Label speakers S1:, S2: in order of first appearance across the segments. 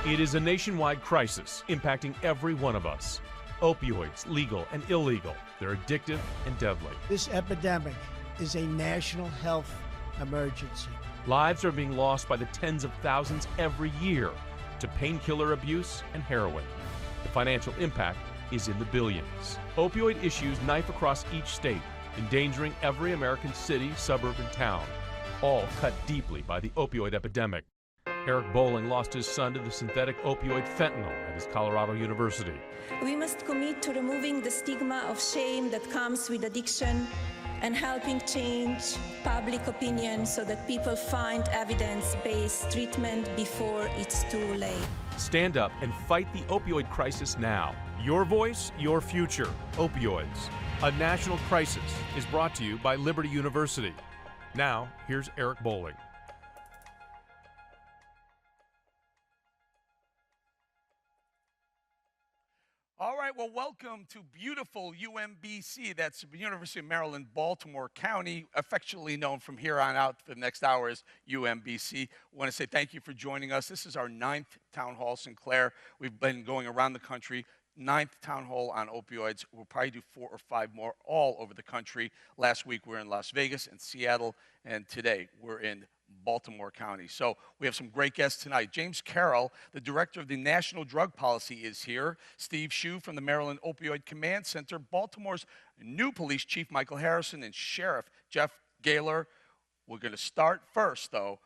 S1: It is a nationwide crisis impacting every one of us. Opioids, legal and illegal, they're addictive and deadly.
S2: This epidemic is a national health emergency.
S1: Lives are being lost by the tens of thousands every year to painkiller abuse and heroin. The financial impact is in the billions. Opioid issues knife across each state, endangering every American city, suburb, and town, all cut deeply by the opioid epidemic. Eric Bowling lost his son to the synthetic opioid fentanyl at his Colorado University.
S3: We must commit to removing the stigma of shame that comes with addiction and helping change public opinion so that people find evidence-based treatment before it's too late.
S1: Stand up and fight the opioid crisis now. Your voice, your future. Opioids, a national crisis, is brought to you by Liberty University. Now, here's Eric Bowling.
S4: All right, well, welcome to beautiful UMBC. That's University of Maryland, Baltimore County, affectionately known from here on out for the next hour as UMBC. I want to say thank you for joining us. This is our 9th Town Hall, Sinclair. We've been going around the country. 9th Town Hall on opioids. We'll probably do 4 or 5 more all over the country. Last week, we were in Las Vegas and Seattle, and today we're in Baltimore County. So we have some great guests tonight. James Carroll, the director of the National Drug Policy, is here. Steve Shue from the Maryland Opioid Command Center. Baltimore's new police chief, Michael Harrison, and Sheriff Jeff Gaylor. We're going to start first, though,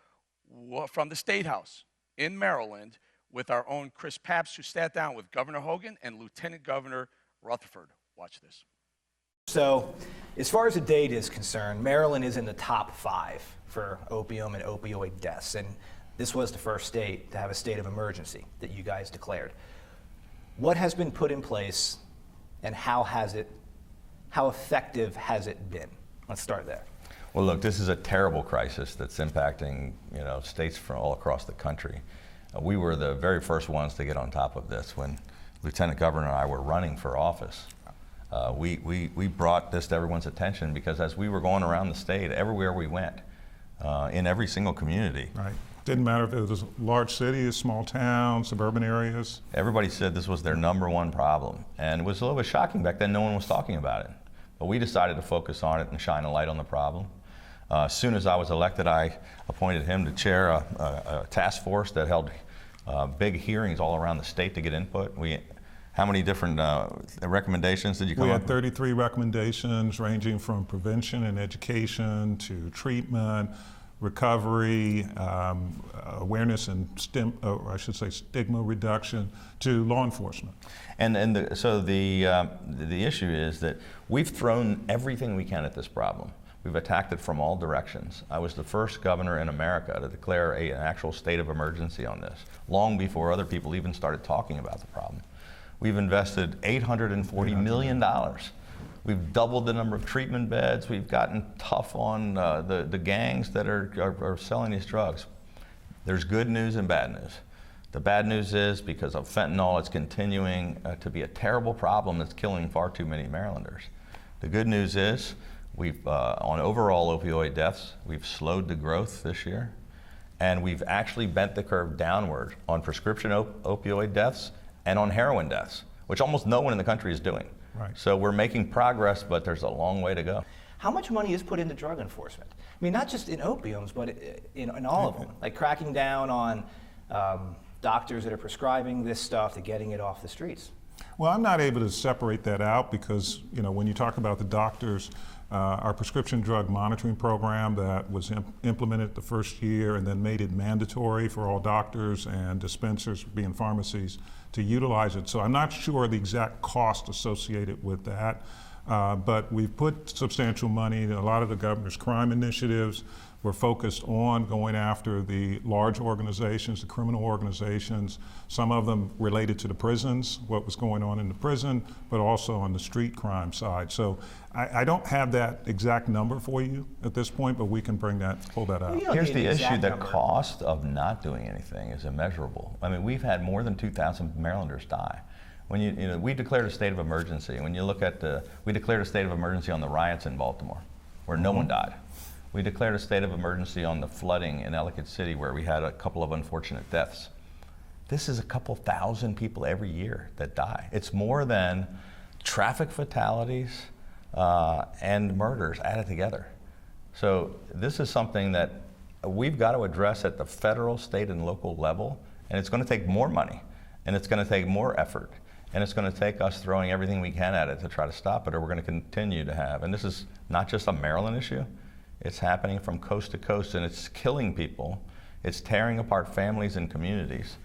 S4: from the State House in Maryland with our own Chris Papst, who sat down with Governor Hogan and Lieutenant Governor Rutherford. Watch this.
S5: So, as far as the date is concerned, Maryland is in the top 5 for opium and opioid deaths, and this was the first state to have a state of emergency that you guys declared. What has been put in place, and how effective has it been? Let's start there.
S6: Well, look, this is a terrible crisis that's impacting, states from all across the country. We were the very first ones to get on top of this when Lieutenant Governor and I were running for office. We brought this to everyone's attention because as we were going around the state, everywhere we went, in every single community.
S7: Right. Didn't matter if it was a large city, a small town, suburban areas.
S6: Everybody said this was their #1 problem. And it was a little bit shocking back then, no one was talking about it. But we decided to focus on it and shine a light on the problem. As soon as I was elected, I appointed him to chair a task force that held big hearings all around the state to get input. How many different recommendations did you come up with?
S7: We had 33 recommendations ranging from prevention and education to treatment, recovery, awareness and stigma reduction to law enforcement.
S6: So the issue is that we've thrown everything we can at this problem. We've attacked it from all directions. I was the first governor in America to declare an actual state of emergency on this, long before other people even started talking about the problem. We've invested $840 million. We've doubled the number of treatment beds. We've gotten tough on the gangs that are selling these drugs. There's good news and bad news. The bad news is because of fentanyl, it's continuing to be a terrible problem that's killing far too many Marylanders. The good news is on overall opioid deaths, we've slowed the growth this year, and we've actually bent the curve downward on prescription opioid deaths and on heroin deaths, which almost no one in the country is doing.
S7: Right.
S6: So we're making progress, but there's a long way to go.
S5: How much money is put into drug enforcement? I mean, not just in opiums, but in all of them, like cracking down on doctors that are prescribing this stuff to getting it off the streets.
S7: Well, I'm not able to separate that out because, when you talk about the doctors, our prescription drug monitoring program that was implemented the first year and then made it mandatory for all doctors and dispensers, being pharmacies, to utilize it. So I'm not sure the exact cost associated with that, but we've put substantial money in a lot of the governor's crime initiatives. We're focused on going after the large organizations, the criminal organizations, some of them related to the prisons, what was going on in the prison, but also on the street crime side. So I don't have that exact number for you at this point, but we can pull that out.
S6: Here's the issue, the cost of not doing anything is immeasurable. I mean, we've had more than 2,000 Marylanders die. When we declared a state of emergency. When you look at we declared a state of emergency on the riots in Baltimore, where no one died. We declared a state of emergency on the flooding in Ellicott City, where we had a couple of unfortunate deaths. This is a couple thousand people every year that die. It's more than traffic fatalities and murders added together. So this is something that we've got to address at the federal, state, and local level, and it's going to take more money, and it's going to take more effort, and it's going to take us throwing everything we can at it to try to stop it, or we're going to continue to have. And this is not just a Maryland issue. It's happening from coast to coast, and it's killing people. It's tearing apart families and communities,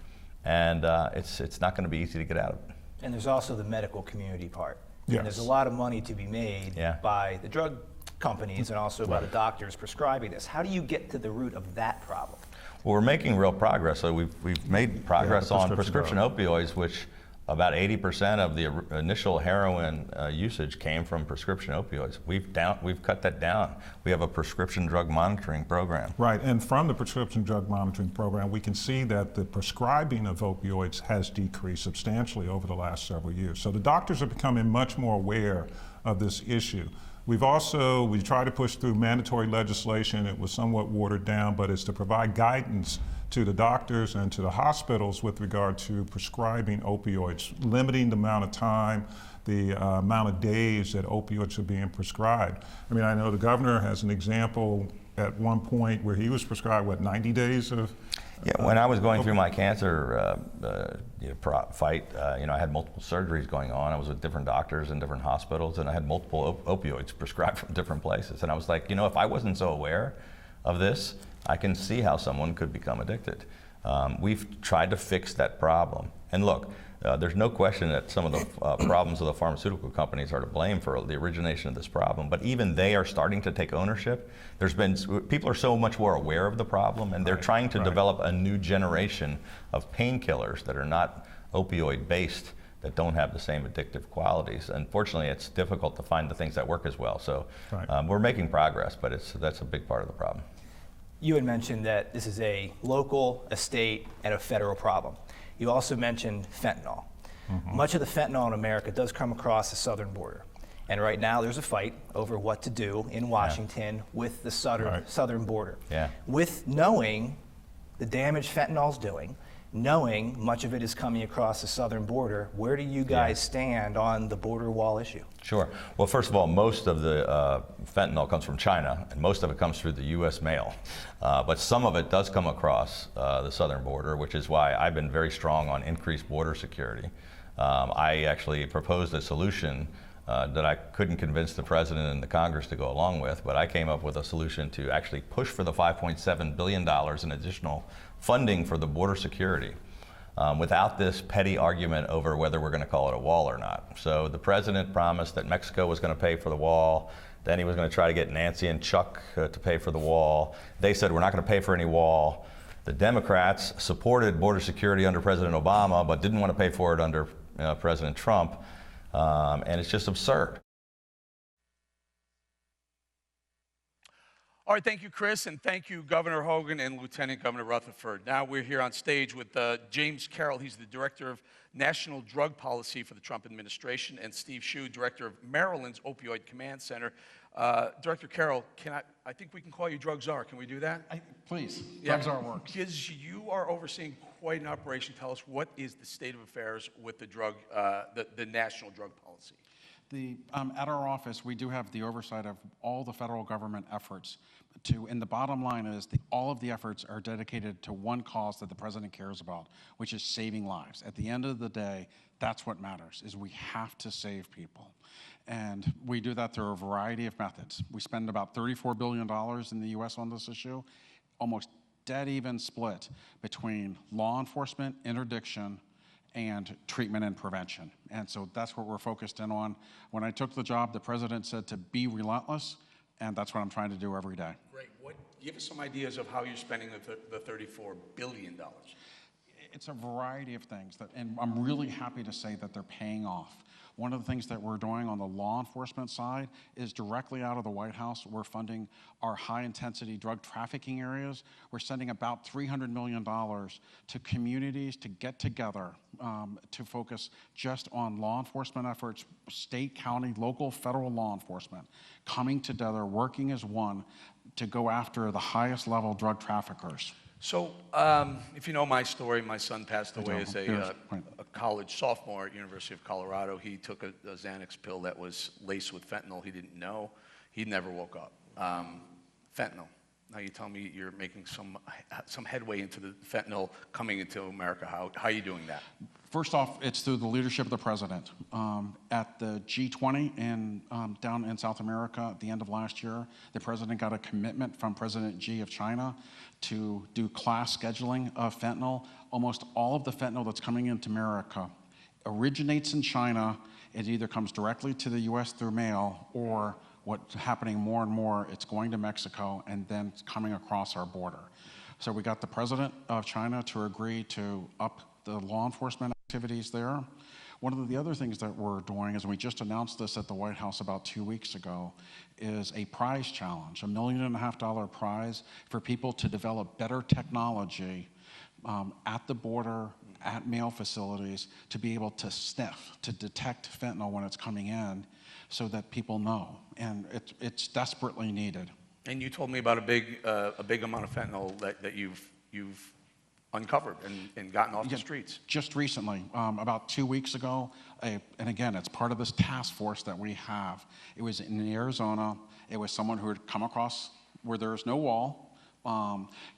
S6: and it's not going to be easy to get out of it.
S5: And there's also the medical community part.
S7: Yes.
S5: And there's a lot of money to be made by the drug companies and also by the doctors prescribing this. How do you get to the root of that problem?
S6: Well, we're making real progress. So we've made progress on prescription opioids, which about 80% of the initial heroin usage came from prescription opioids. We've cut that down. We have a prescription drug monitoring program.
S7: Right, and from the prescription drug monitoring program, we can see that the prescribing of opioids has decreased substantially over the last several years. So the doctors are becoming much more aware of this issue. We tried to push through mandatory legislation. It was somewhat watered down, but it's to provide guidance to the doctors and to the hospitals with regard to prescribing opioids, limiting the amount of time, the amount of days that opioids are being prescribed. I mean, I know the governor has an example at one point where he was prescribed, 90 days of?
S6: Yeah, when I was going through my cancer fight, I had multiple surgeries going on. I was with different doctors in different hospitals, and I had multiple opioids prescribed from different places. And I was like, if I wasn't so aware of this, I can see how someone could become addicted. We've tried to fix that problem. And look, there's no question that some of the problems of the pharmaceutical companies are to blame for the origination of this problem, but even they are starting to take ownership. People are so much more aware of the problem, and they're trying to develop a new generation of painkillers that are not opioid-based, that don't have the same addictive qualities. Unfortunately, it's difficult to find the things that work as well. So we're making progress, but that's a big part of the problem.
S5: You had mentioned that this is a local, a state, and a federal problem. You also mentioned fentanyl. Mm-hmm. Much of the fentanyl in America does come across the southern border. And right now there's a fight over what to do in Washington with the southern border.
S6: Yeah.
S5: With knowing the damage fentanyl's doing, knowing much of it is coming across the southern border, where do you guys stand on the border wall issue?
S6: Sure. Well, first of all, most of the fentanyl comes from China, and most of it comes through the U.S. mail. But some of it does come across the southern border, which is why I've been very strong on increased border security. I actually proposed a solution that I couldn't convince the president and the Congress to go along with, but I came up with a solution to actually push for the $5.7 billion in additional funding for the border security without this petty argument over whether we're going to call it a wall or not. So the president promised that Mexico was going to pay for the wall. Then he was going to try to get Nancy and Chuck to pay for the wall. They said, we're not going to pay for any wall. The Democrats supported border security under President Obama, but didn't want to pay for it under President Trump. And it's just absurd.
S4: All right, thank you, Chris, and thank you, Governor Hogan and Lieutenant Governor Rutherford. Now we're here on stage with James Carroll. He's the Director of National Drug Policy for the Trump administration, and Steve Hsu, Director of Maryland's Opioid Command Center. Director Carroll, I think we can call you Drug Czar. Can we do that?
S8: Please, Drug Czar works.
S4: Because you are overseeing quite an operation. Tell us, what is the state of affairs with the the national drug policy?
S8: At our office, we do have the oversight of all the federal government efforts and the bottom line is all of the efforts are dedicated to one cause that the president cares about, which is saving lives. At the end of the day, that's what matters, is we have to save people. And we do that through a variety of methods. We spend about $34 billion in the US on this issue, almost dead even split between law enforcement, interdiction, and treatment and prevention. And so that's what we're focused in on. When I took the job, the president said to be relentless, and that's what I'm trying to do every day.
S4: Great. Give us some ideas of how you're spending the $34 billion.
S8: It's a variety of things, and I'm really happy to say that they're paying off. One of the things that we're doing on the law enforcement side is directly out of the White House, we're funding our high-intensity drug trafficking areas. We're sending about $300 million to communities to get together to focus just on law enforcement efforts, state, county, local, federal law enforcement, coming together, working as one to go after the highest level drug traffickers.
S4: So, if you know my story, my son passed away as a college sophomore at University of Colorado. He took a Xanax pill that was laced with fentanyl. He didn't know. He never woke up. Fentanyl. Now you tell me you're making some headway into the fentanyl coming into America. How are you doing that?
S8: First off, it's through the leadership of the president. At the G20 down in South America at the end of last year, the president got a commitment from President Xi of China to do class scheduling of fentanyl. Almost all of the fentanyl that's coming into America originates in China. It either comes directly to the U.S. through mail, or what's happening more and more, it's going to Mexico and then coming across our border. So we got the president of China to agree to up the law enforcement activities there. One of the other things that we're doing is, and we just announced this at the White House about 2 weeks ago, is a prize challenge, $1.5 million prize for people to develop better technology at the border, at mail facilities, to be able to sniff, to detect fentanyl when it's coming in, so that people know. And it's desperately needed.
S4: And you told me about a big amount of fentanyl that you've uncovered and gotten off the streets.
S8: Just recently, about 2 weeks ago, and again, it's part of this task force that we have. It was in Arizona. It was someone who had come across where there's no wall,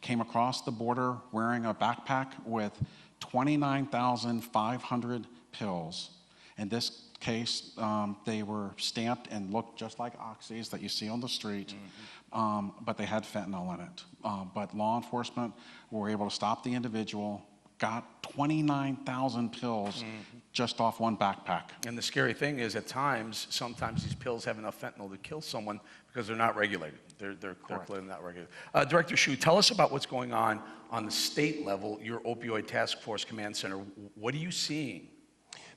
S8: came across the border wearing a backpack with 29,500 pills. In this case, they were stamped and looked just like oxys that you see on the street, but they had fentanyl in it. But law enforcement were able to stop the individual, got 29,000 pills just off one backpack.
S4: And the scary thing is, sometimes these pills have enough fentanyl to kill someone because they're not regulated. They're clearly not regulated. Director Hsu, tell us about what's going on the state level, your opioid task force command center. What are you seeing?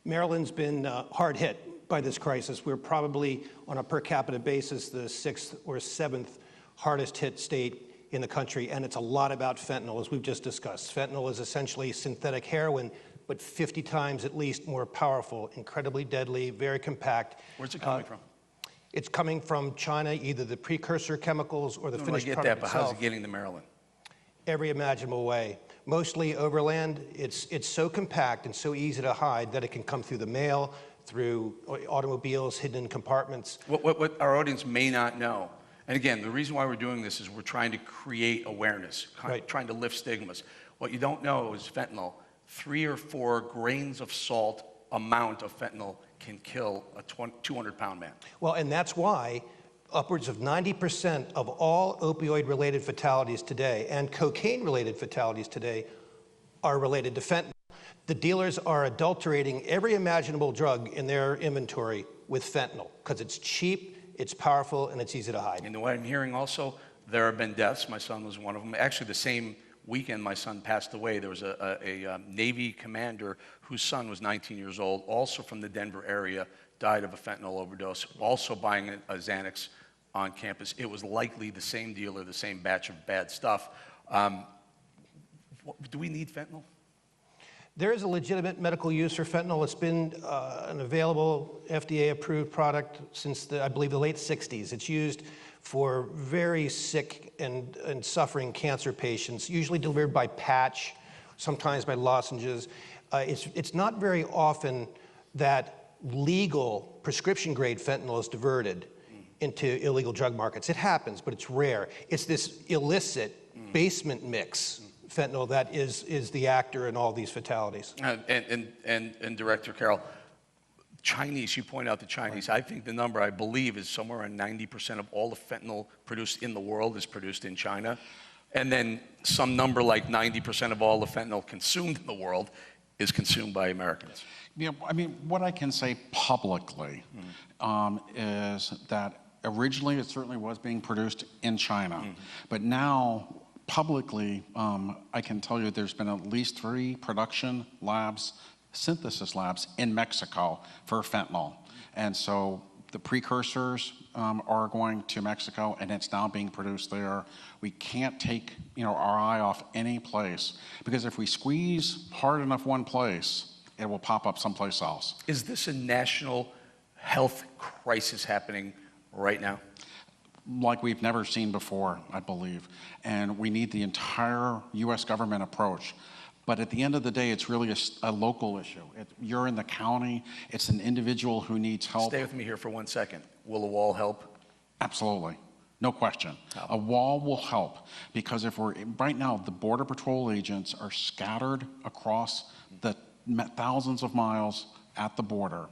S9: Maryland's been hard hit by this crisis. We're probably, on a per capita basis, the 6th or 7th hardest hit state in the country, and it's a lot about fentanyl, as we've just discussed. Fentanyl is essentially synthetic heroin, but 50 times at least more powerful, incredibly deadly, very compact.
S4: Where's it coming from?
S9: It's coming from China, either the precursor chemicals or the finished product
S4: I get that, but
S9: itself.
S4: how's it getting to Maryland?
S9: Every imaginable way. Mostly overland. It's so compact and so easy to hide that it can come through the mail, through automobiles, hidden in compartments.
S4: What our audience may not know, and again, the reason why we're doing this is we're trying to create awareness, trying to lift stigmas. What you don't know is fentanyl, 3 or 4 grains of salt amount of fentanyl can kill a 200-pound man.
S9: Well, and that's why upwards of 90% of all opioid-related fatalities today and cocaine-related fatalities today are related to fentanyl. The dealers are adulterating every imaginable drug in their inventory with fentanyl because it's cheap, it's powerful, and it's easy to hide.
S4: And what I'm hearing also, there have been deaths. My son was one of them. Actually, the same weekend my son passed away, there was a Navy commander whose son was 19 years old, also from the Denver area, died of a fentanyl overdose, also buying a Xanax on campus. It was likely the same dealer, the same batch of bad stuff. Do we need fentanyl?
S9: There is a legitimate medical use for fentanyl. It's been an available FDA-approved product since, I believe, the late 60s. It's used for very sick and suffering cancer patients, usually delivered by patch, sometimes by lozenges. It's not very often that legal prescription-grade fentanyl is diverted into illegal drug markets. It happens, but it's rare. It's this illicit basement mix fentanyl that is the actor in all these fatalities.
S4: And Director Carroll, Chinese, you point out the Chinese. I think the number, I believe, is somewhere around 90% of all the fentanyl produced in the world is produced in China. And then some number like 90% of all the fentanyl consumed in the world is consumed by Americans.
S8: Yeah, I mean, what I can say publicly is that originally it certainly was being produced in China, but now publicly I can tell you there's been at least 3 production labs, synthesis labs in Mexico for fentanyl. And so the precursors are going to Mexico, and it's now being produced there. We can't take our eye off any place, because if we squeeze hard enough one place, it will pop up someplace else.
S4: Is this a national health crisis happening right now?
S8: like we've never seen before, I believe. And we need the entire U.S. government approach. But at the end of the day, it's really a local issue. You're in the county. It's an individual who needs help.
S4: Stay with me here for 1 second. Will a wall help?
S8: Absolutely. No question. A wall will help, because right now, the Border Patrol agents are scattered across the thousands of miles at the border.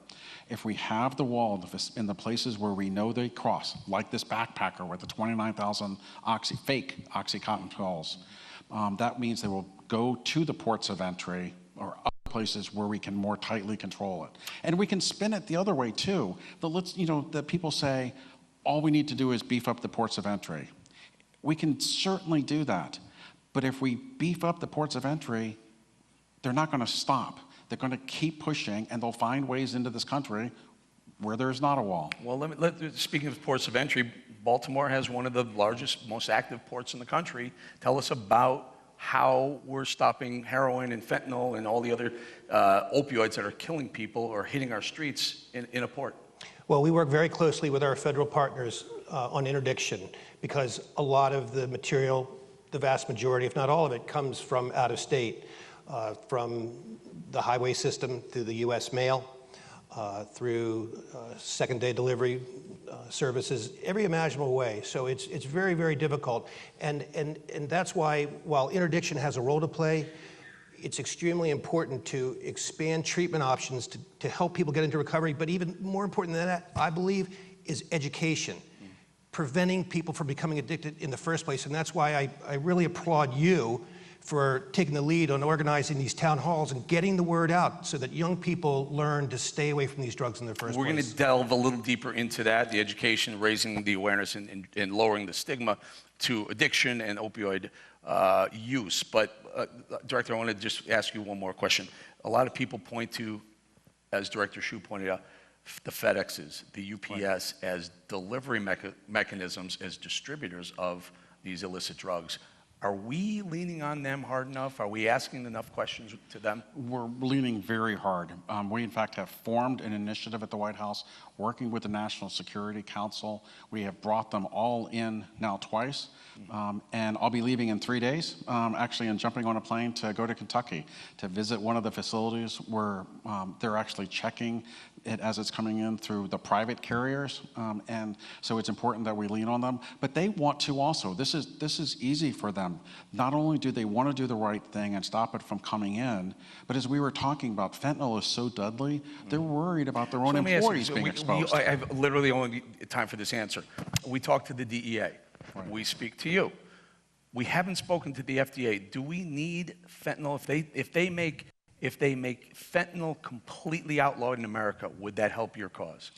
S8: If we have the wall in the places where we know they cross, like this backpacker with the 29,000 fake Oxycontin pills, that means they will go to the ports of entry or other places where we can more tightly control it. And we can spin it the other way too. The people say, all we need to do is beef up the ports of entry. We can certainly do that. But if we beef up the ports of entry, they're not going to stop. They're going to keep pushing, and they'll find ways into this country where there's not a wall.
S4: Well, speaking of ports of entry, Baltimore has one of the largest, most active ports in the country. Tell us about how we're stopping heroin and fentanyl and all the other opioids that are killing people or hitting our streets in a port.
S9: Well, we work very closely with our federal partners on interdiction, because a lot of the material, the vast majority, if not all of it, comes from out of state, from the highway system, through the U.S. mail, through second-day delivery services, every imaginable way. So it's very, very difficult. And that's why, while interdiction has a role to play, it's extremely important to expand treatment options to help people get into recovery. But even more important than that, I believe, is education, preventing people from becoming addicted in the first place. And that's why I really applaud you for taking the lead on organizing these town halls and getting the word out so that young people learn to stay away from these drugs in the first place.
S4: We're going to delve a little deeper into that, the education, raising the awareness and lowering the stigma to addiction and opioid use. But Director, I want to just ask you one more question. A lot of people point to, as Director Hsu pointed out, the FedExes, the UPS as delivery mechanisms, as distributors of these illicit drugs. Are we leaning on them hard enough? Are we asking enough questions to them?
S8: We're leaning very hard. We, in fact, have formed an initiative at the White House, working with the National Security Council. We have brought them all in now twice, and I'll be leaving in 3 days, actually, and jumping on a plane to go to Kentucky to visit one of the facilities where they're actually checking it as it's coming in through the private carriers, and so it's important that we lean on them. But they want to also. This is easy for them. Not only do they want to do the right thing and stop it from coming in, but as we were talking about, fentanyl is so deadly, they're worried about their own employees being exposed.
S4: I have literally only time for this answer. We talk to the DEA. Right. We speak to you. We haven't spoken to the FDA. Do we need fentanyl? If they make fentanyl completely outlawed in America, would that help your cause?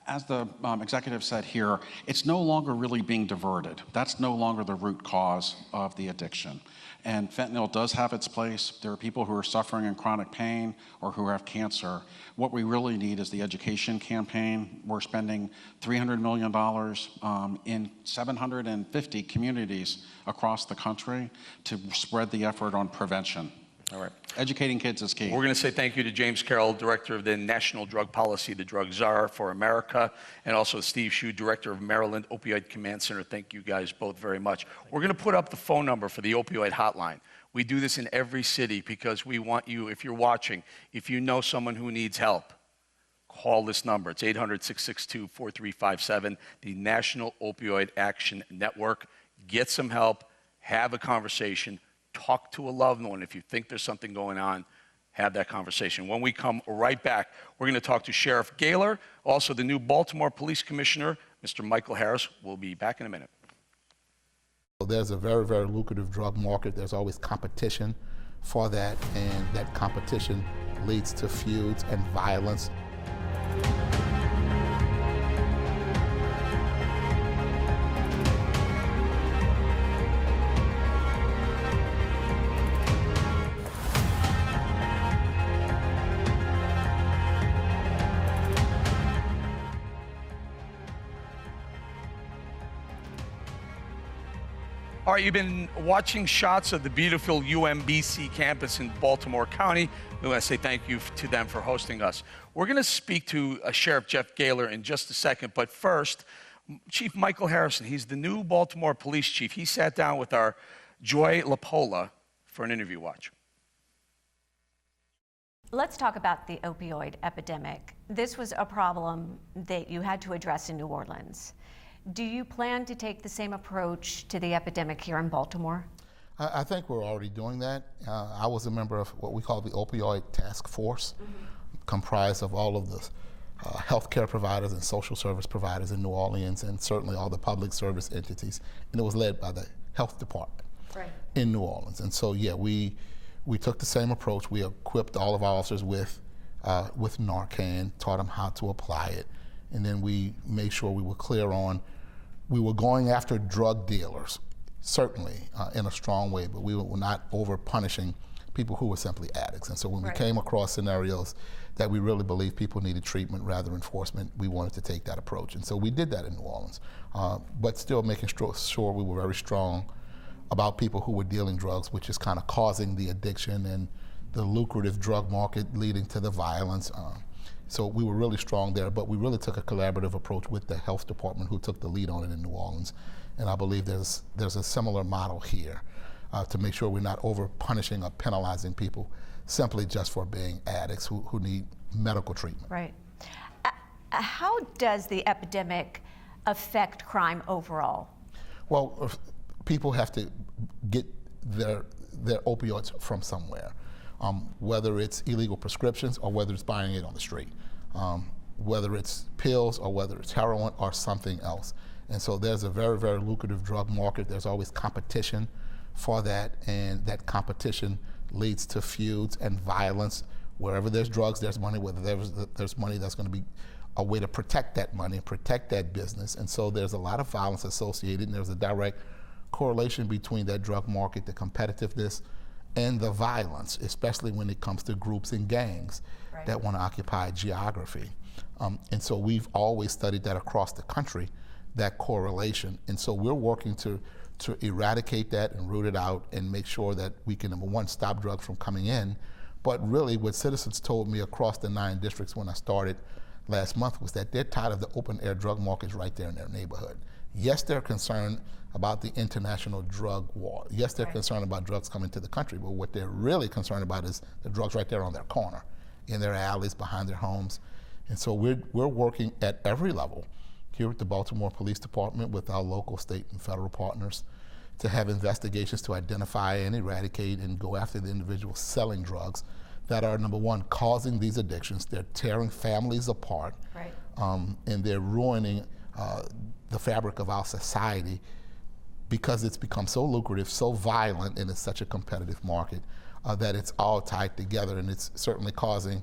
S8: As the executive said here, it's no longer really being diverted. That's no longer the root cause of the addiction. And fentanyl does have its place. There are people who are suffering in chronic pain or who have cancer. What we really need is the education campaign. We're spending $300 million in 750 communities across the country to spread the effort on prevention.
S4: All right.
S8: Educating kids is key.
S4: We're going to say thank you to James Carroll, Director of the National Drug Policy, the Drug Czar for America, and also Steve Hsu, Director of Maryland Opioid Command Center. Thank you guys both very much. We're going to put up the phone number for the opioid hotline. We do this in every city because we want you, if you're watching, if you know someone who needs help, call this number. It's 800-662-4357, the National Opioid Action Network. Get some help, have a conversation. Talk to a loved one. If you think there's something going on, have that conversation. When we come right back, we're going to talk to Sheriff Gaylor, also the new Baltimore Police Commissioner, Mr. Michael Harris. We'll be back in a minute.
S10: There's a very, very lucrative drug market. There's always competition for that, and that competition leads to feuds and violence.
S4: All right, you've been watching shots of the beautiful UMBC campus in Baltimore County. We want to say thank you to them for hosting us. We're going to speak to Sheriff Jeff Gaylor in just a second, but first, Chief Michael Harrison, he's the new Baltimore police chief. He sat down with our Joy LaPola for an interview. Watch.
S11: Let's talk about the opioid epidemic. This was a problem that you had to address in New Orleans. Do you plan to take the same approach to the epidemic here in Baltimore?
S10: I think we're already doing that. I was a member of what we call the Opioid Task Force, comprised of all of the healthcare providers and social service providers in New Orleans, and certainly all the public service entities. And it was led by the health department in New Orleans. And so, yeah, we took the same approach. We equipped all of our officers with Narcan, taught them how to apply it, and then we made sure we were clear on, we were going after drug dealers, certainly in a strong way, but we were not over punishing people who were simply addicts. And so when we came across scenarios that we really believed people needed treatment rather than enforcement, we wanted to take that approach. And so we did that in New Orleans, but still making sure we were very strong about people who were dealing drugs, which is kind of causing the addiction and the lucrative drug market leading to the violence. So we were really strong there, but we really took a collaborative approach with the health department, who took the lead on it in New Orleans. And I believe there's a similar model here to make sure we're not over punishing or penalizing people simply just for being addicts who need medical treatment.
S11: Right. How does the epidemic affect crime overall?
S10: Well, people have to get their opioids from somewhere, whether it's illegal prescriptions or whether it's buying it on the street, whether it's pills or whether it's heroin or something else. And so there's a very, very lucrative drug market. There's always competition for that, and that competition leads to feuds and violence. Wherever there's drugs, there's money. Whether there's money, that's going to be a way to protect that money and protect that business. And so there's a lot of violence associated, and there's a direct correlation between that drug market, the competitiveness, and the violence, especially when it comes to groups and gangs that want to occupy geography. And so we've always studied that across the country, that correlation. And so we're working to eradicate that and root it out and make sure that we can, number one, stop drugs from coming in. But really what citizens told me across the 9 districts when I started last month was that they're tired of the open air drug markets right there in their neighborhood. Yes, they're concerned about the international drug war. Yes, they're concerned about drugs coming to the country, but what they're really concerned about is the drugs right there on their corner, in their alleys, behind their homes. And so we're working at every level here at the Baltimore Police Department with our local, state, and federal partners to have investigations to identify and eradicate and go after the individuals selling drugs that are, number one, causing these addictions. They're tearing families apart, and they're ruining the fabric of our society because it's become so lucrative, so violent, and it's such a competitive market that it's all tied together, and it's certainly causing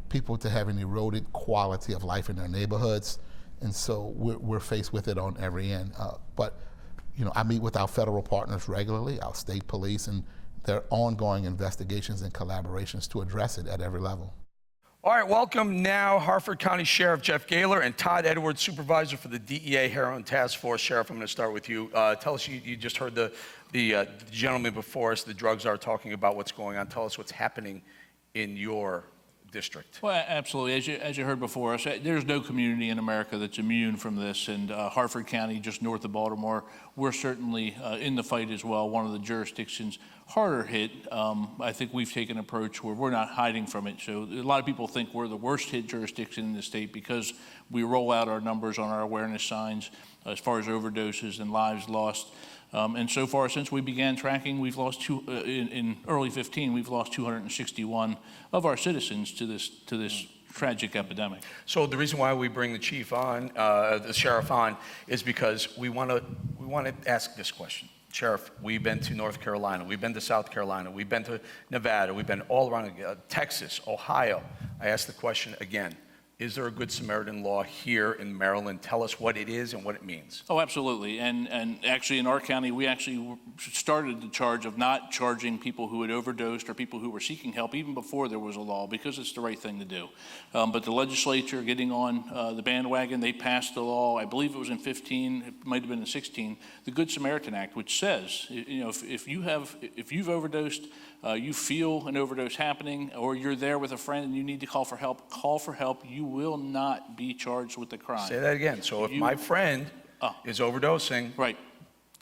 S10: people to have an eroded quality of life in their neighborhoods. And so we're faced with it on every end. But I meet with our federal partners regularly, our state police, and there are ongoing investigations and collaborations to address it at every level.
S4: All right, welcome now Harford County Sheriff Jeff Gaylor and Todd Edwards, Supervisor for the DEA Heroin Task Force. Sheriff, I'm going to start with you. Tell us, you just heard the gentleman before us, the drugs are talking about what's going on. Tell us what's happening in your district.
S12: Well, absolutely. As you heard before us, there's no community in America that's immune from this, and Harford County, just north of Baltimore, we're certainly in the fight as well. One of the jurisdictions harder hit. I think we've taken an approach where we're not hiding from it. So a lot of people think we're the worst hit jurisdiction in the state because we roll out our numbers on our awareness signs as far as overdoses and lives lost. And so far, since we began tracking, we've lost in early 15, we've lost 261 of our citizens to this tragic epidemic.
S4: So the reason why we bring the chief on, the sheriff on, is because we want to ask this question. Sheriff, we've been to North Carolina, we've been to South Carolina, we've been to Nevada, we've been all around Texas, Ohio. I ask the question again. Is there a Good Samaritan law here in Maryland? Tell us what it is and what it means.
S12: Oh, absolutely. And actually in our county, we actually started the charge of not charging people who had overdosed or people who were seeking help even before there was a law, because it's the right thing to do. But the legislature getting on the bandwagon, they passed the law, I believe it was in 15, it might have been in 16, the Good Samaritan Act, which says, if you've overdosed, you feel an overdose happening, or you're there with a friend and you need to call for help, you will not be charged with the crime.
S4: Say that again. So if my friend is overdosing,
S12: right.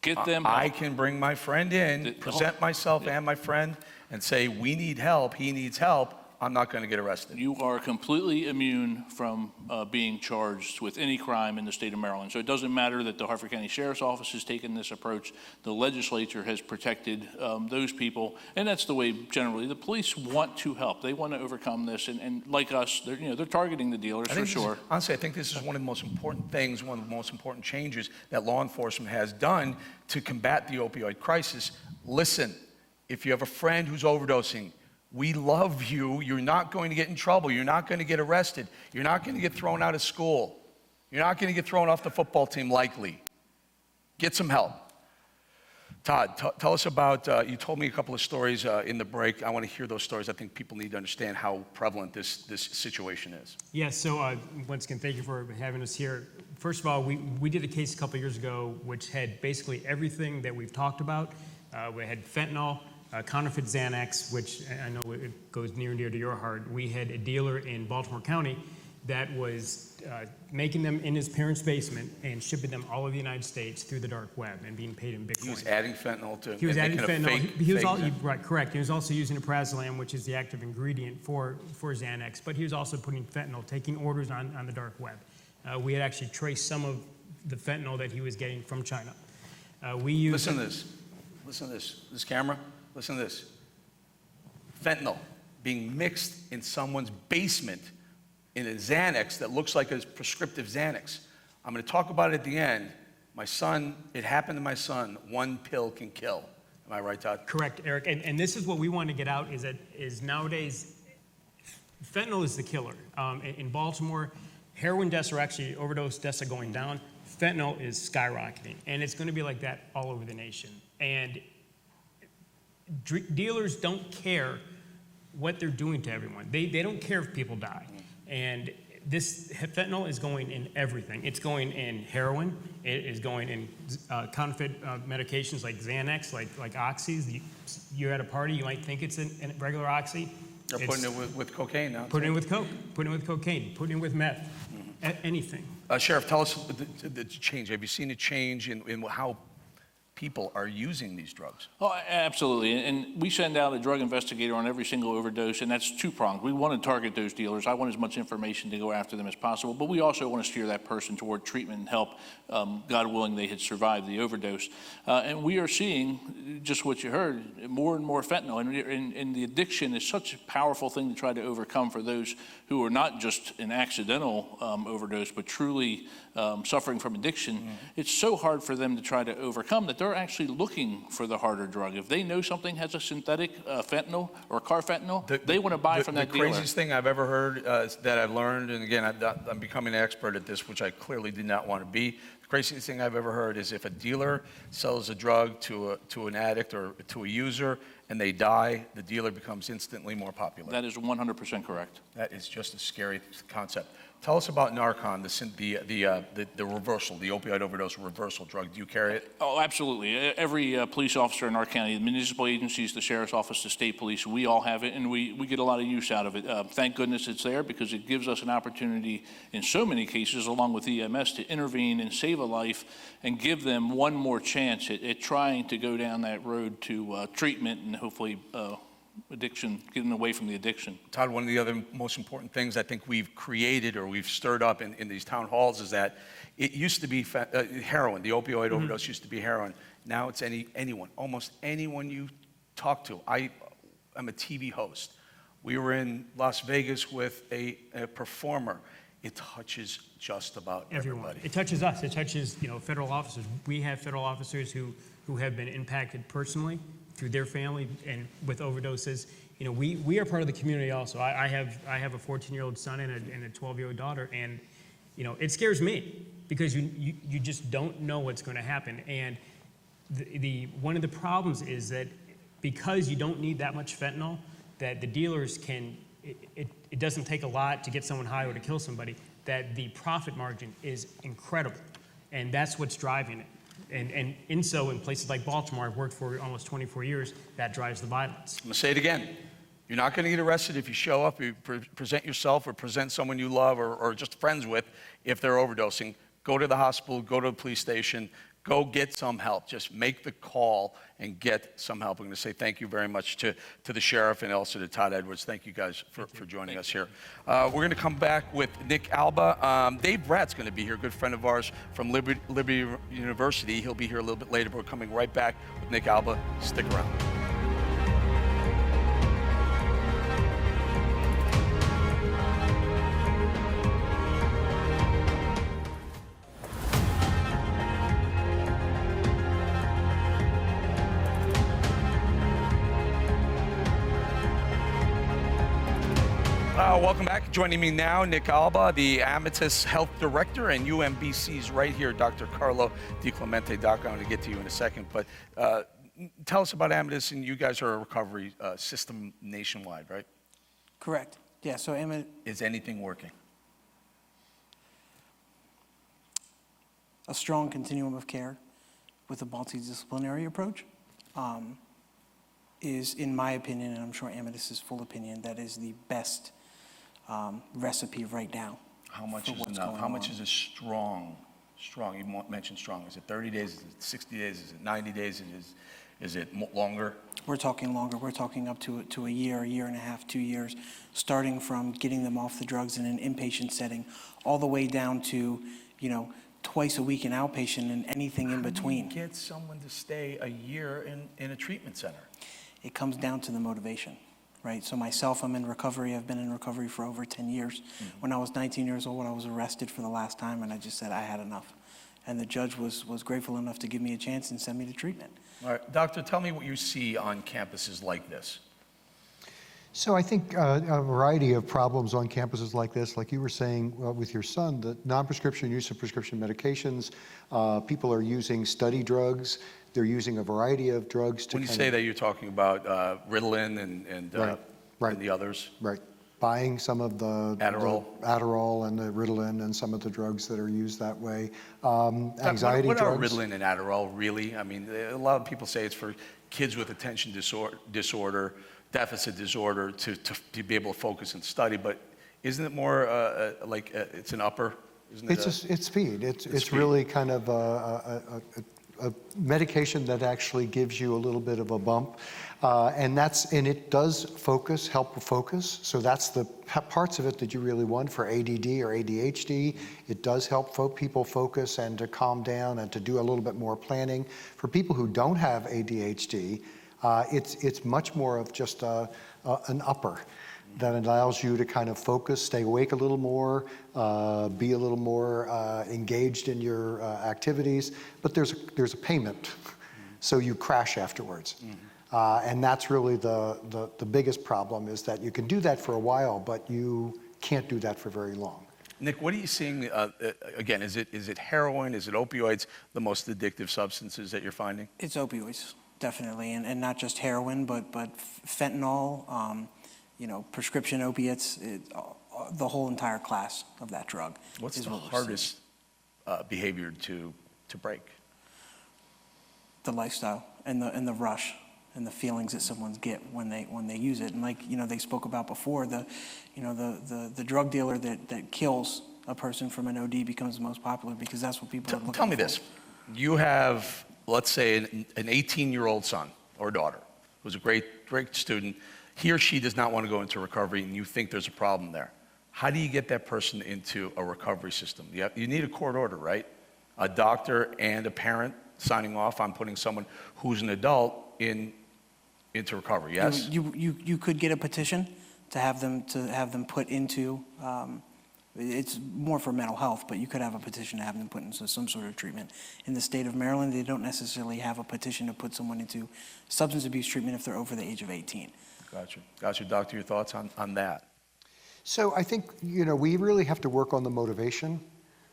S12: Get them
S4: I
S12: help.
S4: can bring my friend in, present myself and my friend, and say, we need help, he needs help. I'm not going to get arrested.
S12: You are completely immune from being charged with any crime in the state of Maryland. So it doesn't matter that the Harford County Sheriff's Office has taken this approach. The legislature has protected those people, and that's the way generally the police want to help. They want to overcome this, and like us, they're targeting the dealers for sure.
S4: Honestly, I think this is one of the most important things, one of the most important changes that law enforcement has done to combat the opioid crisis. Listen, if you have a friend who's overdosing, we love you. You're not going to get in trouble. You're not going to get arrested. You're not going to get thrown out of school. You're not going to get thrown off the football team, likely. Get some help. Todd, tell us about, you told me a couple of stories in the break. I want to hear those stories. I think people need to understand how prevalent this situation is.
S13: Yeah, so once again, thank you for having us here. First of all, we did a case a couple years ago which had basically everything that we've talked about. We had fentanyl, counterfeit Xanax, which I know it goes near and dear to your heart. We had a dealer in Baltimore County that was making them in his parents' basement and shipping them all over the United States through the dark web and being paid in Bitcoin.
S4: He was adding fentanyl to.
S13: He was adding fentanyl. He was
S4: right,
S13: correct. He was also using prazolam, which is the active ingredient for Xanax, but he was also putting fentanyl, taking orders on the dark web. We had actually traced some of the fentanyl that he was getting from China.
S4: Listen to this. Listen to this. This camera. Listen to this. Fentanyl being mixed in someone's basement in a Xanax that looks like a prescriptive Xanax. I'm going to talk about it at the end. My son, it happened to my son. One pill can kill. Am I right, Todd?
S13: Correct, Eric. And this is what we want to get out, is nowadays, fentanyl is the killer. In Baltimore, heroin deaths are actually, overdose deaths are going down. Fentanyl is skyrocketing. And it's going to be like that all over the nation. And dealers don't care what they're doing to everyone. They don't care if people die. And this fentanyl is going in everything. It's going in heroin. It is going in counterfeit medications like Xanax, like Oxys. You're at a party, you might think it's a regular Oxy.
S4: They're putting it with cocaine now.
S13: Putting it with coke, putting it with cocaine, putting it with meth, anything.
S4: Sheriff, tell us the change. Have you seen a change in how people are using these drugs?
S12: Oh, absolutely. And we send out a drug investigator on every single overdose, and that's two-pronged. We want to target those dealers. I want as much information to go after them as possible, but we also want to steer that person toward treatment and help, God willing, they had survived the overdose. And we are seeing, just what you heard, more and more fentanyl. And the addiction is such a powerful thing to try to overcome for those who are not just an accidental overdose, but truly suffering from addiction. It's so hard for them to try to overcome that they're actually looking for the harder drug. If they know something has a synthetic fentanyl or carfentanil, they want to buy from that dealer.
S4: The craziest thing I've ever heard that I've learned, and again, I'm becoming an expert at this, which I clearly did not want to be. The craziest thing I've ever heard is if a dealer sells a drug to an addict or to a user and they die, the dealer becomes instantly more popular.
S12: That is 100% correct.
S4: That is just a scary concept. Tell us about Narcan, the reversal, the opioid overdose reversal drug. Do you carry it?
S12: Oh, absolutely. Every police officer in our county, the municipal agencies, the sheriff's office, the state police, we all have it, and we get a lot of use out of it. Thank goodness it's there, because it gives us an opportunity in so many cases, along with EMS, to intervene and save a life and give them one more chance at trying to go down that road to treatment and hopefully addiction, getting away from the addiction.
S4: Todd, one of the other most important things I think we've created or we've stirred up in these town halls is that it used to be heroin. The opioid overdose used to be heroin. Now it's anyone, almost anyone you talk to. I'm a TV host. We were in Las Vegas with a performer. It touches just about everybody.
S13: It touches us. It touches federal officers. We have federal officers who have been impacted personally through their family and with overdoses. We are part of the community also. I have a 14-year-old son and a 12-year-old daughter, and it scares me because you just don't know what's going to happen. And one of the problems is that because you don't need that much fentanyl, that the dealers can. It doesn't take a lot to get someone high or to kill somebody. That the profit margin is incredible, and that's what's driving it. And in places like Baltimore, I've worked for almost 24 years, that drives the violence.
S4: I'm going to say it again. You're not going to get arrested if you show up, you present yourself or present someone you love or just friends with if they're overdosing. go to the hospital, go to the police station, go get some help. Just make the call and get some help. I'm going to say thank you very much to the sheriff and also to Todd Edwards. Thank you guys for joining us here. We're going to come back with Nick Alba. Dave Bratt's going to be here, good friend of ours from Liberty University. He'll be here a little bit later, but we're coming right back with Nick Alba. Stick around. Welcome back. Joining me now, Nick Alba, the Amatus Health Director, and UMBC's right here, Dr. Carlo DiClemente. Doc, I'm going to get to you in a second, but tell us about Amatus, and you guys are a recovery system nationwide, right?
S14: Correct. Yeah, so Amatus...
S4: Is anything working?
S14: A strong continuum of care with a multidisciplinary approach is, in my opinion, and I'm sure Amatus's full opinion, that is the best recipe right now.
S4: How much is enough? How much is a strong? You mentioned strong. Is it 30 days? Is it 60 days? Is it 90 days? Is it longer?
S14: We're talking longer. We're talking up to a year and a half, 2 years, starting from getting them off the drugs in an inpatient setting, all the way down to, twice a week in outpatient and anything in between.
S4: How do you get someone to stay a year in a treatment center?
S14: It comes down to the motivation. Right, so myself, I'm in recovery. I've been in recovery for over 10 years. Mm-hmm. When I was 19 years old, I was arrested for the last time, and I just said I had enough. And the judge was grateful enough to give me a chance and send me to treatment.
S4: All right, doctor, tell me what you see on campuses like this.
S15: So I think a variety of problems on campuses like this, like you were saying with your son, the non-prescription use of prescription medications, people are using study drugs. They're using a variety of drugs to.
S4: When you say that, you're talking about Ritalin and the others.
S15: Right. Buying some of the
S4: Adderall
S15: and the Ritalin and some of the drugs that are used that way. Anxiety
S4: drugs. What are Ritalin and Adderall really? I mean, a lot of people say it's for kids with attention disorder, deficit disorder, to be able to focus and study. But isn't it more it's an upper?
S15: It's speed. It's really kind of a medication that actually gives you a little bit of a bump, and it does help focus. So that's the parts of it that you really want for ADD or ADHD. It does help people focus and to calm down and to do a little bit more planning. For people who don't have ADHD, it's much more of just an upper that allows you to kind of focus, stay awake a little more, be a little more engaged in your activities. But there's a payment, so you crash afterwards. Mm-hmm. And that's really the biggest problem, is that you can do that for a while, but you can't do that for very long.
S4: Nick, what are you seeing, again, is it heroin, is it opioids, the most addictive substances that you're finding?
S14: It's opioids, definitely, and not just heroin, but fentanyl, prescription opiates, the whole entire class of that drug.
S4: What's the hardest behavior to break?
S14: The lifestyle and the rush and the feelings that someone get when they use it. And they spoke about before, the drug dealer that kills a person from an OD becomes the most popular because that's what people are looking for.
S4: Tell me this. You have, let's say, an 18-year-old son or daughter who's a great student. He or she does not want to go into recovery, and you think there's a problem there. How do you get that person into a recovery system? You need a court order, right? A doctor and a parent signing off on putting someone who's an adult into recovery. Yes.
S14: You could get a petition to have them put into. It's more for mental health, but you could have a petition to have them put into some sort of treatment. In the state of Maryland, they don't necessarily have a petition to put someone into substance abuse treatment if they're over the age of 18.
S4: Gotcha. Doctor, your thoughts on that?
S15: So I think, we really have to work on the motivation.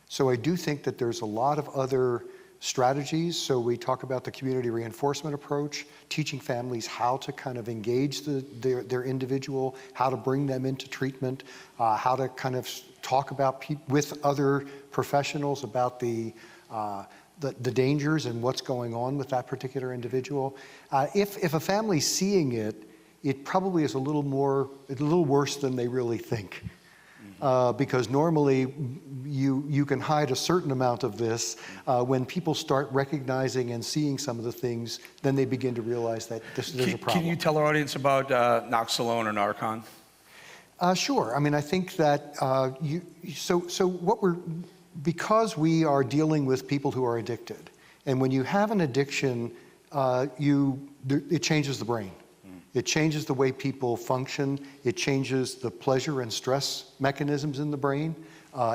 S15: So I do think that there's a lot of other strategies. So we talk about the community reinforcement approach, teaching families how to kind of engage their individual, how to bring them into treatment, how to kind of talk about with other professionals about the dangers and what's going on with that particular individual. If a family's seeing it, it probably is a little worse than they really think. because normally you can hide a certain amount of this. When people start recognizing and seeing some of the things, then they begin to realize that there's a problem.
S4: Can you tell our audience about Noxolone or Narcan?
S15: Sure. I mean, I think that because we are dealing with people who are addicted, and when you have an addiction, it changes the brain. It changes the way people function. It changes the pleasure and stress mechanisms in the brain.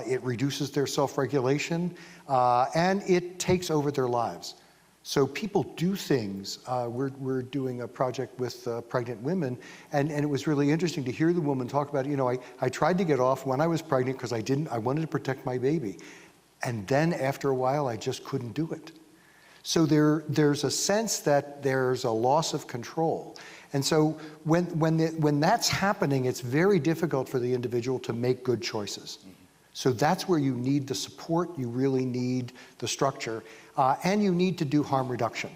S15: It reduces their self-regulation, and it takes over their lives. So people do things. We're doing a project with pregnant women, and it was really interesting to hear the woman talk about, I tried to get off when I was pregnant because I wanted to protect my baby. And then after a while, I just couldn't do it. So there's a sense that there's a loss of control. And so when that's happening, it's very difficult for the individual to make good choices. So that's where you need the support, you really need the structure, and you need to do harm reduction.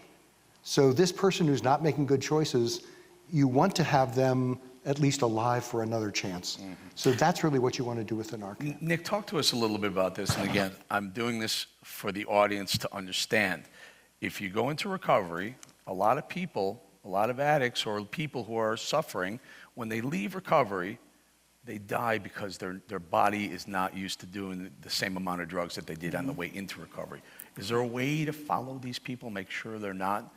S15: So this person who's not making good choices, you want to have them at least alive for another chance. So that's really what you want to do with the Narcan.
S4: Nick, talk to us a little bit about this. And again, I'm doing this for the audience to understand. If you go into recovery, a lot of people, a lot of addicts or people who are suffering, when they leave recovery, they die because their body is not used to doing the same amount of drugs that they did on the way into recovery. Is there a way to follow these people, make sure they're not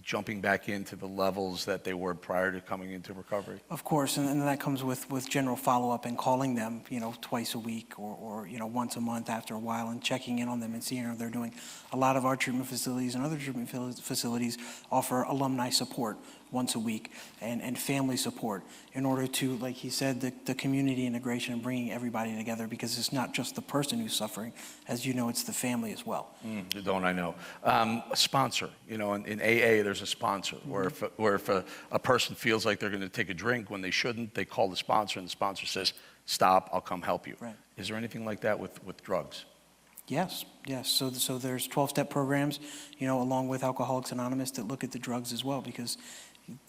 S4: jumping back into the levels that they were prior to coming into recovery?
S14: Of course, and that comes with general follow-up and calling them, twice a week or once a month after a while and checking in on them and seeing how they're doing. A lot of our treatment facilities and other treatment facilities offer alumni support once a week and family support in order to, like he said, the community integration and bringing everybody together, because it's not just the person who's suffering. As you know, it's the family as well.
S4: Don't I know? A sponsor, in AA there's a sponsor, where if a person feels like they're going to take a drink when they shouldn't, they call the sponsor and the sponsor says, stop, I'll come help you.
S14: Right.
S4: Is there anything like that with drugs?
S14: Yes. So there's 12-step programs, along with Alcoholics Anonymous, that look at the drugs as well, because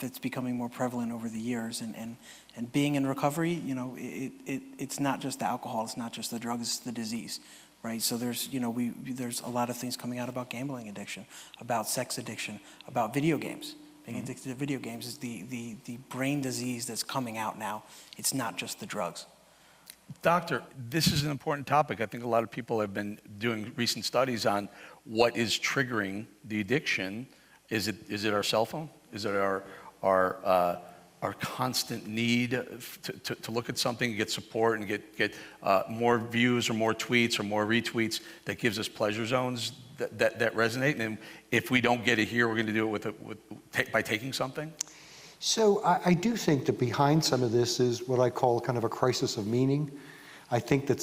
S14: that's becoming more prevalent over the years. And being in recovery, it's not just the alcohol, it's not just the drugs, it's the disease, right? So there's a lot of things coming out about gambling addiction, about sex addiction, about video games. Being addicted to video games is the brain disease that's coming out now. It's not just the drugs.
S4: Doctor, this is an important topic. I think a lot of people have been doing recent studies on what is triggering the addiction. Is it our cell phone? Is it our constant need to look at something, get support, and get more views or more tweets or more retweets that gives us pleasure zones that resonate? And if we don't get it here, we're going to do it by taking something?
S15: So I do think that behind some of this is what I call kind of a crisis of meaning. I think that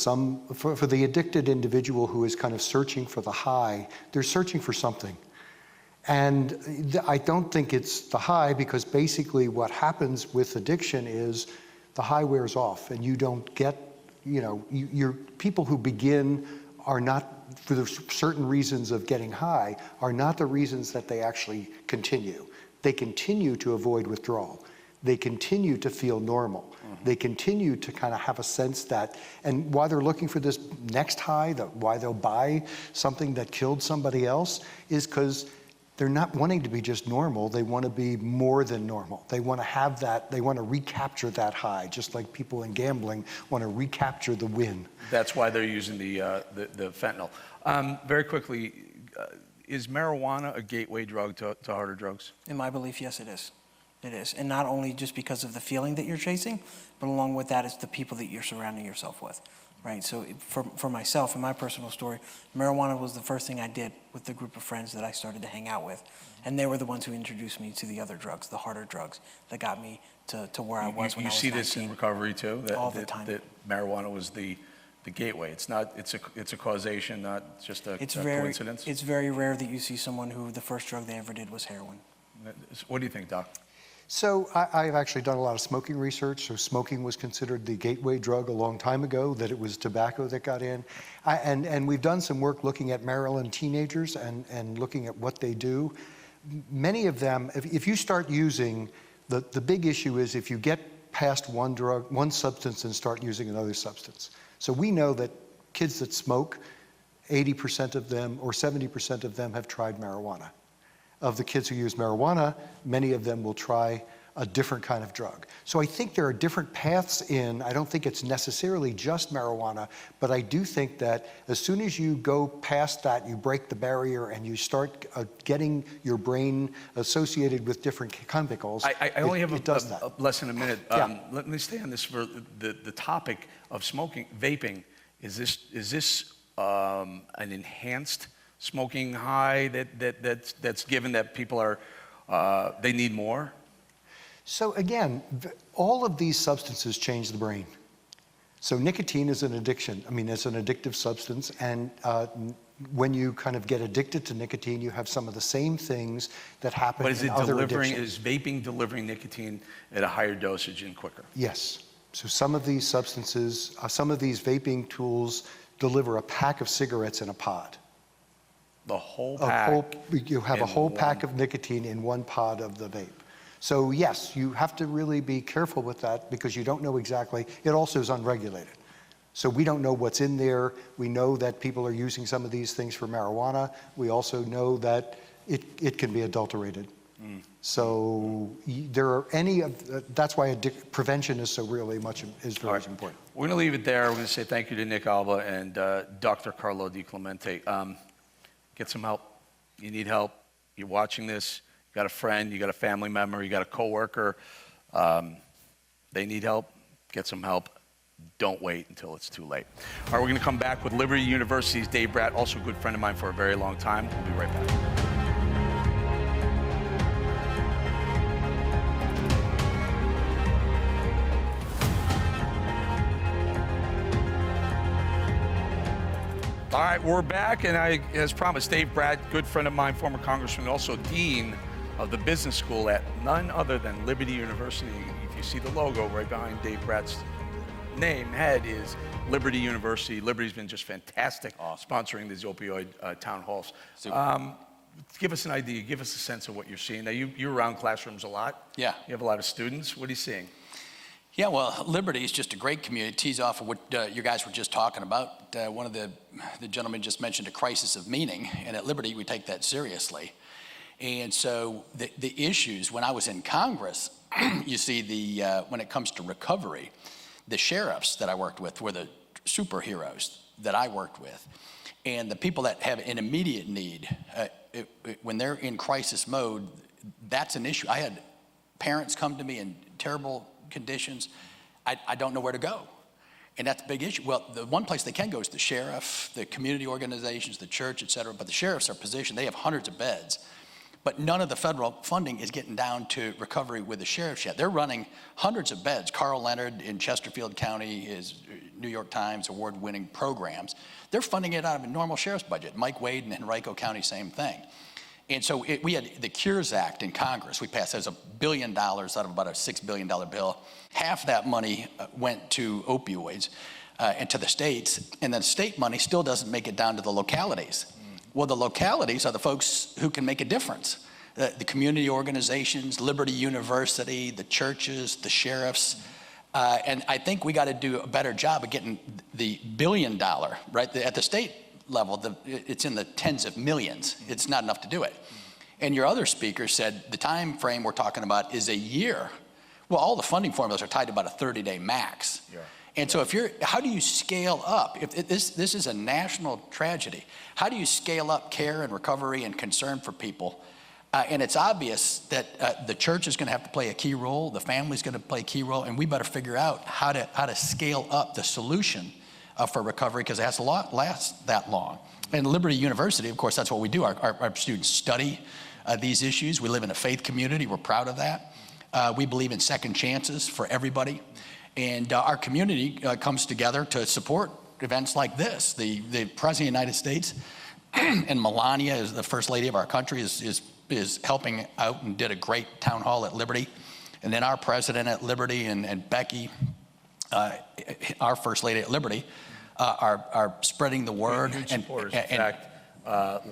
S15: for the addicted individual who is kind of searching for the high, they're searching for something. And I don't think it's the high, because basically what happens with addiction is the high wears off, and you don't get, people who begin are not, for the certain reasons of getting high, are not the reasons that they actually continue. They continue to avoid withdrawal. They continue to feel normal. They continue to kind of have a sense that, and why they're looking for this next high, why they'll buy something that killed somebody else, is because they're not wanting to be just normal. They want to be more than normal. They want to have that, they want to recapture that high, just like people in gambling want to recapture the win.
S4: That's why they're using the fentanyl. Very quickly, is marijuana a gateway drug to harder drugs?
S14: In my belief, yes, it is. It is. And not only just because of the feeling that you're chasing, but along with that, it's the people that you're surrounding yourself with, right? So for myself, in my personal story, marijuana was the first thing I did with the group of friends that I started to hang out with. And they were the ones who introduced me to the other drugs, the harder drugs, that got me to where I was when I was 19. You see
S4: this in recovery too?
S14: All the time.
S4: That marijuana was the gateway. It's a causation, not just a coincidence.
S14: It's very rare that you see someone who the first drug they ever did was heroin.
S4: What do you think, Doc?
S15: So I've actually done a lot of smoking research. So smoking was considered the gateway drug a long time ago, that it was tobacco that got in. And we've done some work looking at Maryland teenagers and looking at what they do. Many of them, if you start using, the big issue is if you get past one substance and start using another substance. So we know that kids that smoke, 80% of them or 70% of them have tried marijuana. Of the kids who use marijuana, many of them will try a different kind of drug. So I think there are different paths in. I don't think it's necessarily just marijuana, but I do think that as soon as you go past that, you break the barrier and you start getting your brain associated with different chemicals.
S4: I only have less than a minute.
S15: Yeah.
S4: Let me stay on this for the topic of smoking, vaping. Is this an enhanced smoking high that's given that people are they need more?
S15: So again, all of these substances change the brain. So nicotine is an addiction. I mean, it's an addictive substance, and when you kind of get addicted to nicotine, you have some of the same things that happen in other addictions.
S4: Is vaping delivering nicotine at a higher dosage and quicker?
S15: Yes. So some of these substances, some of these vaping tools deliver a pack of cigarettes in a pod.
S4: The whole pack?
S15: You have a whole pack of nicotine in one pod of the vape. So yes, you have to really be careful with that because you don't know exactly. It also is unregulated. So we don't know what's in there. We know that people are using some of these things for marijuana. We also know that it can be adulterated. So there are that's why prevention is so really very important.
S4: We're going to leave it there. We're going to say thank you to Nick Alba and Dr. Carlo Di Clemente. Get some help. You need help. You're watching this. You got a friend, you got a family member, you got a coworker. They need help. Get some help. Don't wait until it's too late. All right, we're going to come back with Liberty University's Dave Bratt, also a good friend of mine for a very long time. We'll be right back. All right, we're back, and as promised, Dave Bratt, good friend of mine, former congressman, also dean of the business school at none other than Liberty University. If you see the logo right behind Dave Bratt's head is Liberty University. Liberty's been just fantastic sponsoring these opioid town halls. Give us an idea, give us a sense of what you're seeing. Now, you're around classrooms a lot.
S16: Yeah.
S4: You have a lot of students. What are you seeing?
S16: Yeah, well, Liberty is just a great community. It tees off of what you guys were just talking about. One of the gentlemen just mentioned a crisis of meaning, and at Liberty, we take that seriously. And so the issues, when I was in Congress, you see when it comes to recovery, the sheriffs that I worked with were the superheroes that I worked with. And the people that have an immediate need, when they're in crisis mode, that's an issue. I had parents come to me in terrible conditions. I don't know where to go. And that's a big issue. Well, the one place they can go is the sheriff, the community organizations, the church, et cetera. But the sheriffs are positioned, they have hundreds of beds. But none of the federal funding is getting down to recovery with the sheriffs yet. They're running hundreds of beds. Carl Leonard in Chesterfield County is New York Times award-winning programs. They're funding it out of a normal sheriff's budget. Mike Wade in Henrico County, same thing. And so we had the Cures Act in Congress. We passed as $1 billion out of about a $6 billion bill. Half that money went to opioids and to the states, and then state money still doesn't make it down to the localities. Well, the localities are the folks who can make a difference. The community organizations, Liberty University, the churches, the sheriffs. And I think we got to do a better job of getting the $1 billion, right? At the state level, it's in the tens of millions. It's not enough to do it. And your other speaker said the time frame we're talking about is a year. Well, all the funding formulas are tied to about a 30-day max. Yeah. And so how do you scale up? If this is a national tragedy, how do you scale up care and recovery and concern for people? And it's obvious that the church is going to have to play a key role, the family's going to play a key role, and we better figure out how to scale up the solution for recovery, because it has to last that long. And Liberty University, of course, that's what we do. Our students study these issues. We live in a faith community. We're proud of that. We believe in second chances for everybody. And our community comes together to support events like this. The President of the United States and Melania, is the First Lady of our country, is helping out and did a great town hall at Liberty. And then our president at Liberty and Becky, our First Lady at Liberty, are spreading the word.
S4: Huge supporters. In fact,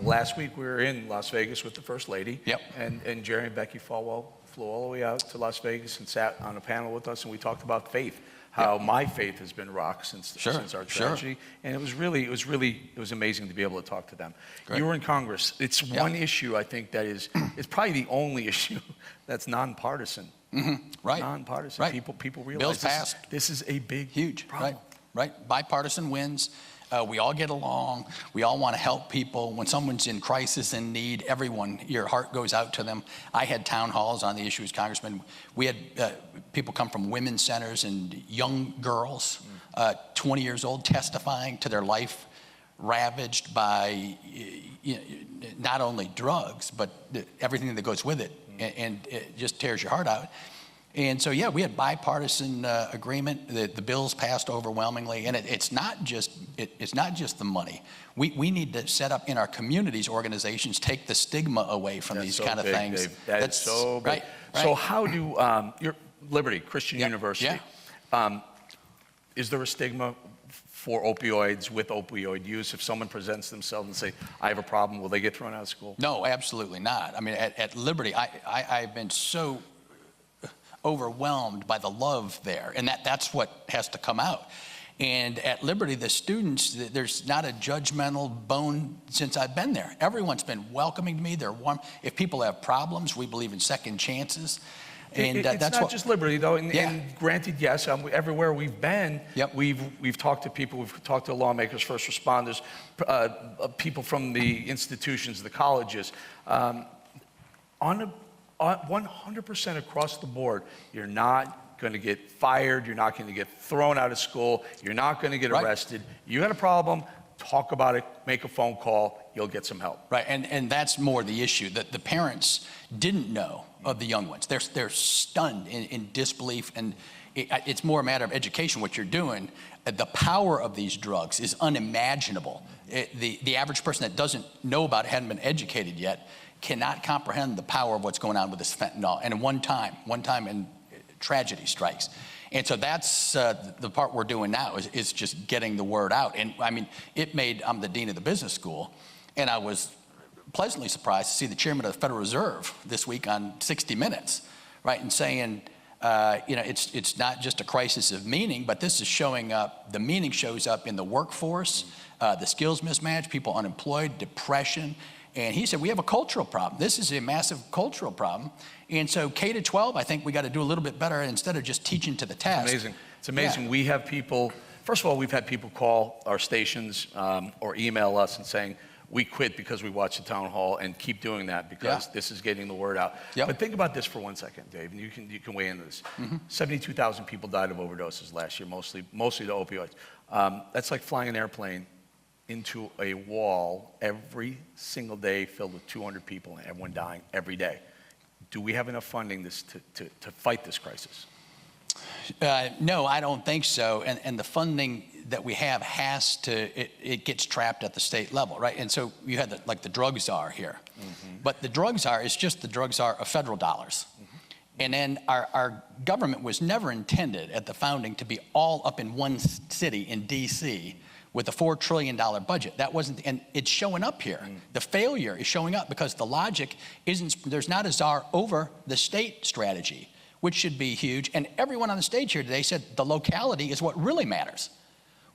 S4: last week we were in Las Vegas with the First Lady.
S16: Yep.
S4: And Jerry and Becky Falwell flew all the way out to Las Vegas and sat on a panel with us, and we talked about faith, how my faith has been rocked since our tragedy. And it was amazing to be able to talk to them.
S16: Great.
S4: You were in Congress. It's one issue, I think, that is, it's probably the only issue that's nonpartisan.
S16: Right.
S4: Nonpartisan.
S16: Right.
S4: People realize
S16: Bills passed.
S4: This is a big
S16: huge
S4: problem.
S16: Right. Bipartisan wins. We all get along. We all want to help people. When someone's in crisis and need, your heart goes out to them. I had town halls on the issue as Congressman. We had people come from women's centers and young girls, 20 years old, testifying to their life ravaged by not only drugs, but everything that goes with it. And it just tears your heart out. And so, yeah, we had bipartisan agreement. The bills passed overwhelmingly, and it's not just the money. We need to set up in our communities, organizations, take the stigma away from these kind of things.
S4: Dave. That's so big. Right. So how do your Liberty Christian University? Is there a stigma for opioids with opioid use? If someone presents themselves and say, "I have a problem," will they get thrown out of school?
S16: No, absolutely not. I mean, at Liberty, I've been so overwhelmed by the love there, and that's what has to come out. And at Liberty, the students, there's not a judgmental bone since I've been there. Everyone's been welcoming to me. They're warm. If people have problems, we believe in second chances. And
S4: it's
S16: that's
S4: not
S16: what,
S4: just Liberty, though. And granted, yes, everywhere we've been, we've talked to people, we've talked to lawmakers, first responders, people from the institutions, the colleges. 100% across the board, you're not going to get fired, you're not going to get thrown out of school, you're not going to get arrested. You had a problem, talk about it, make a phone call, you'll get some help.
S16: Right, and that's more the issue, that the parents didn't know of the young ones. They're stunned in disbelief, and it's more a matter of education, what you're doing. The power of these drugs is unimaginable. The average person that doesn't know about it, hadn't been educated yet, cannot comprehend the power of what's going on with this fentanyl. And one time, and tragedy strikes. And so that's the part we're doing now is just getting the word out. And I mean, I'm the dean of the business school, and I was pleasantly surprised to see the chairman of the Federal Reserve this week on 60 Minutes, right, and saying, it's not just a crisis of meaning, but this is showing up, the meaning shows up in the workforce, the skills mismatch, people unemployed, depression. And he said, we have a cultural problem. This is a massive cultural problem. And so K-12, I think we got to do a little bit better instead of just teaching to the test.
S4: It's amazing. It's amazing. We have people, first of all, we've had people call our stations or email us and saying, we quit because we watched the town hall, and keep doing that because this is getting the word out. But think about this for 1 second, Dave, and you can weigh into this. 72,000 people died of overdoses last year, mostly the opioids. That's like flying an airplane into a wall every single day filled with 200 people and everyone dying every day. Do we have enough funding to fight this crisis?
S16: No, I don't think so. And the funding that we have it gets trapped at the state level, right? And so you had the drug czar here. But the drug czar is just the drug czar of federal dollars. And then our government was never intended at the founding to be all up in one city in D.C. with a $4 trillion budget. That wasn't, and it's showing up here. The failure is showing up because the logic isn't, there's not a czar over the state strategy, which should be huge. And everyone on the stage here today said the locality is what really matters.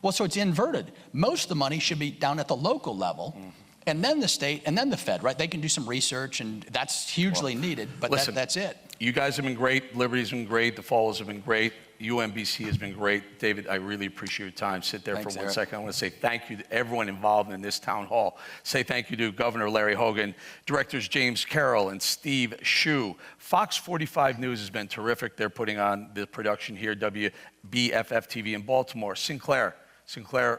S16: Well, so it's inverted. Most of the money should be down at the local level, and then the state, and then the Fed, right? They can do some research, and that's hugely needed, but
S4: listen,
S16: that's it.
S4: You guys have been great. Liberty's been great. The Falls have been great. UMBC has been great. David, I really appreciate your time. Sit there for 1 second. I want to say thank you to everyone involved in this town hall. Say thank you to Governor Larry Hogan, directors James Carroll and Steve Shue. Fox 45 News has been terrific. They're putting on the production here, WBFF-TV in Baltimore. Sinclair,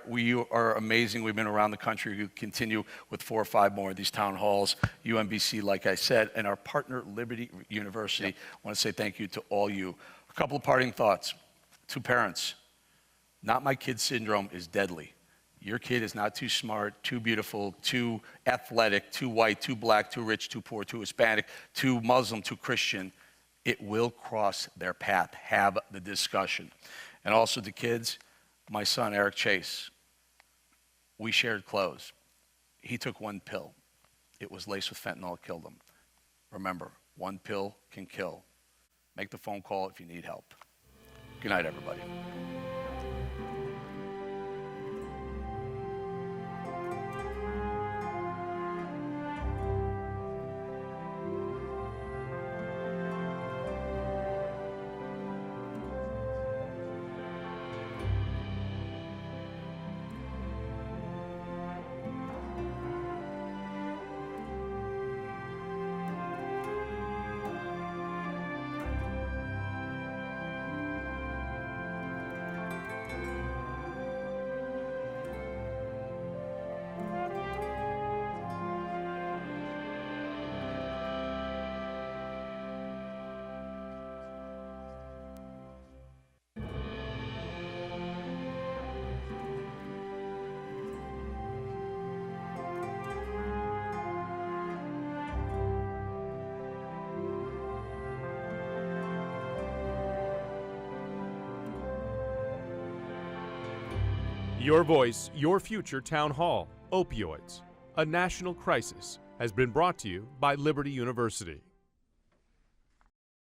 S4: we are amazing. We've been around the country. We continue with 4 or 5 more of these town halls. UMBC, like I said, and our partner, Liberty University. I want to say thank you to all you. A couple of parting thoughts. To parents, not my kid syndrome is deadly. Your kid is not too smart, too beautiful, too athletic, too white, too black, too rich, too poor, too Hispanic, too Muslim, too Christian. It will cross their path. Have the discussion. And also to kids, my son, Eric Chase, we shared clothes. He took 1 pill. It was laced with fentanyl, it killed him. Remember, 1 pill can kill. Make the phone call if you need help. Good night, everybody.
S1: Your Voice, Your Future Town Hall, Opioids, a national crisis, has been brought to you by Liberty University.